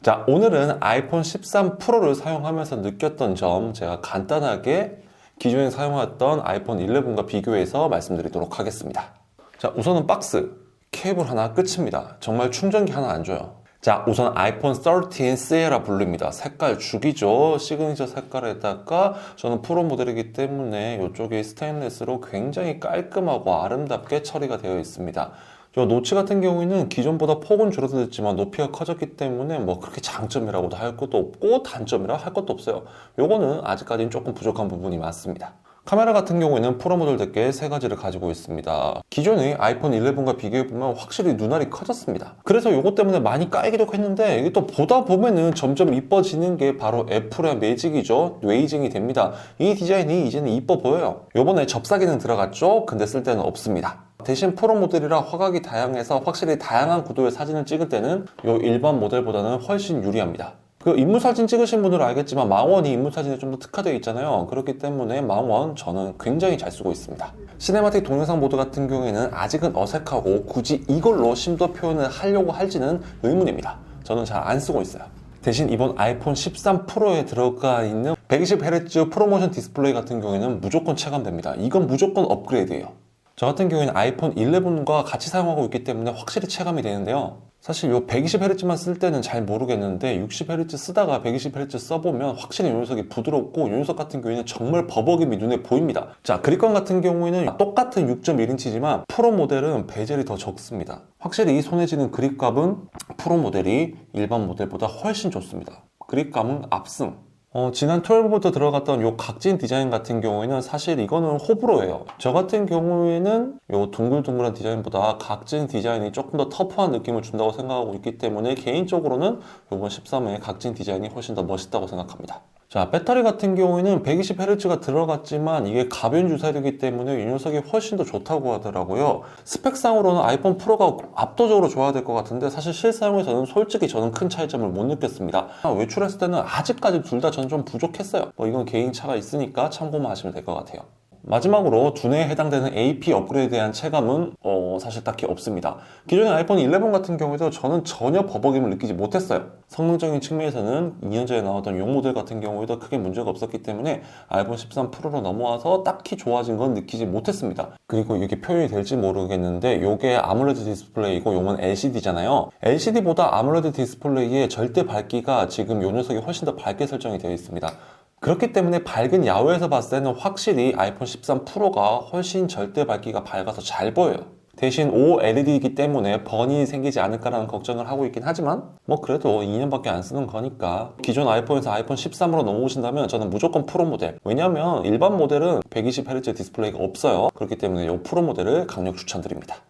자, 오늘은 아이폰 13 프로를 사용하면서 느꼈던 점 제가 간단하게 기존에 사용했던 아이폰 11과 비교해서 말씀드리도록 하겠습니다. 자, 우선은 박스, 케이블 하나 끝입니다. 정말 충전기 하나 안 줘요. 자, 우선 아이폰 13 시에라 블루입니다. 색깔 죽이죠. 시그니처 색깔에다가 저는 프로 모델이기 때문에 이쪽이 스테인리스로 굉장히 깔끔하고 아름답게 처리가 되어 있습니다. 저 노치 같은 경우에는 기존보다 폭은 줄어들었지만 높이가 커졌기 때문에 뭐 그렇게 장점이라고도 할 것도 없고 단점이라 할 것도 없어요. 요거는 아직까지는 조금 부족한 부분이 많습니다. 카메라 같은 경우에는 프로 모델답게 세 가지를 가지고 있습니다. 기존의 아이폰 11과 비교해보면 확실히 눈알이 커졌습니다. 그래서 요것 때문에 많이 까이기도 했는데 이게 또 보다 보면은 점점 이뻐지는 게 바로 애플의 매직이죠. 웨이징이 됩니다. 이 디자인이 이제는 이뻐 보여요. 요번에 접사 기능 들어갔죠? 근데 쓸 때는 없습니다. 대신 프로 모델이라 화각이 다양해서 확실히 다양한 구도의 사진을 찍을 때는 요 일반 모델보다는 훨씬 유리합니다. 그 인물사진 찍으신 분들은 알겠지만 망원이 인물사진에 좀 더 특화되어 있잖아요. 그렇기 때문에 망원 저는 굉장히 잘 쓰고 있습니다. 시네마틱 동영상 모드 같은 경우에는 아직은 어색하고 굳이 이걸로 심도 표현을 하려고 할지는 의문입니다. 저는 잘 안 쓰고 있어요. 대신 이번 아이폰 13 프로에 들어가 있는 120Hz 프로모션 디스플레이 같은 경우에는 무조건 체감됩니다. 이건 무조건 업그레이드예요. 저 같은 경우에는 아이폰 11과 같이 사용하고 있기 때문에 확실히 체감이 되는데요. 사실 요 120Hz만 쓸 때는 잘 모르겠는데 60Hz 쓰다가 120Hz 써보면 확실히 요 녀석이 부드럽고 요 녀석 같은 경우에는 정말 버벅임이 눈에 보입니다. 자, 그립감 같은 경우에는 똑같은 6.1인치지만 프로 모델은 베젤이 더 적습니다. 확실히 이 손에 쥐는 그립감은 프로 모델이 일반 모델보다 훨씬 좋습니다. 그립감은 압승. 지난 12부터 들어갔던 요 각진 디자인 같은 경우에는 사실 이거는 호불호예요. 저 같은 경우에는 요 둥글둥글한 디자인보다 각진 디자인이 조금 더 터프한 느낌을 준다고 생각하고 있기 때문에 개인적으로는 요번 13의 각진 디자인이 훨씬 더 멋있다고 생각합니다. 자, 배터리 같은 경우에는 120Hz가 들어갔지만 이게 가변 주사되기 때문에 이 녀석이 훨씬 더 좋다고 하더라고요. 스펙상으로는 아이폰 프로가 압도적으로 좋아야 될 것 같은데 사실 실사용에서는 솔직히 저는 큰 차이점을 못 느꼈습니다. 외출했을 때는 아직까지 둘 다 전 좀 부족했어요. 이건 개인차가 있으니까 참고만 하시면 될 것 같아요. 마지막으로 두뇌에 해당되는 AP 업그레이드에 대한 체감은 사실 딱히 없습니다. 기존의 아이폰 11 같은 경우에도 저는 전혀 버벅임을 느끼지 못했어요. 성능적인 측면에서는 2년 전에 나왔던 용 모델 같은 경우에도 크게 문제가 없었기 때문에 아이폰 13 프로로 넘어와서 딱히 좋아진 건 느끼지 못했습니다. 그리고 이게 표현이 될지 모르겠는데 이게 아몰레드 디스플레이고 요건 LCD잖아요. LCD보다 아몰레드 디스플레이의 절대 밝기가 지금 요 녀석이 훨씬 더 밝게 설정이 되어 있습니다. 그렇기 때문에 밝은 야외에서 봤을 때는 확실히 아이폰 13 프로가 훨씬 절대 밝기가 밝아서 잘 보여요. 대신 OLED이기 때문에 번이 생기지 않을까라는 걱정을 하고 있긴 하지만 뭐 그래도 2년밖에 안 쓰는 거니까 기존 아이폰에서 아이폰 13으로 넘어오신다면 저는 무조건 프로 모델. 왜냐면 일반 모델은 120Hz 디스플레이가 없어요. 그렇기 때문에 이 프로 모델을 강력 추천드립니다.